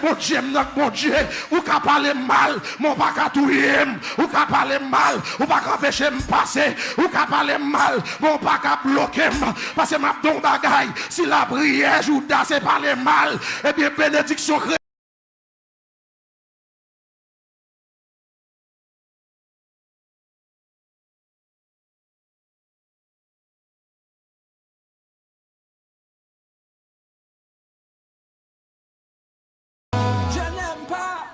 bon Dieu, mon Dieu, ou ka parler mal, mon pas ka touyer, ou ka parler mal, ou pas ka empêcher me passer, ou ka parler mal, mon pas ka bloquer, parce que m'a don bagay, si la prière Judas c'est parler mal, et bien bénédiction Je n'aime pas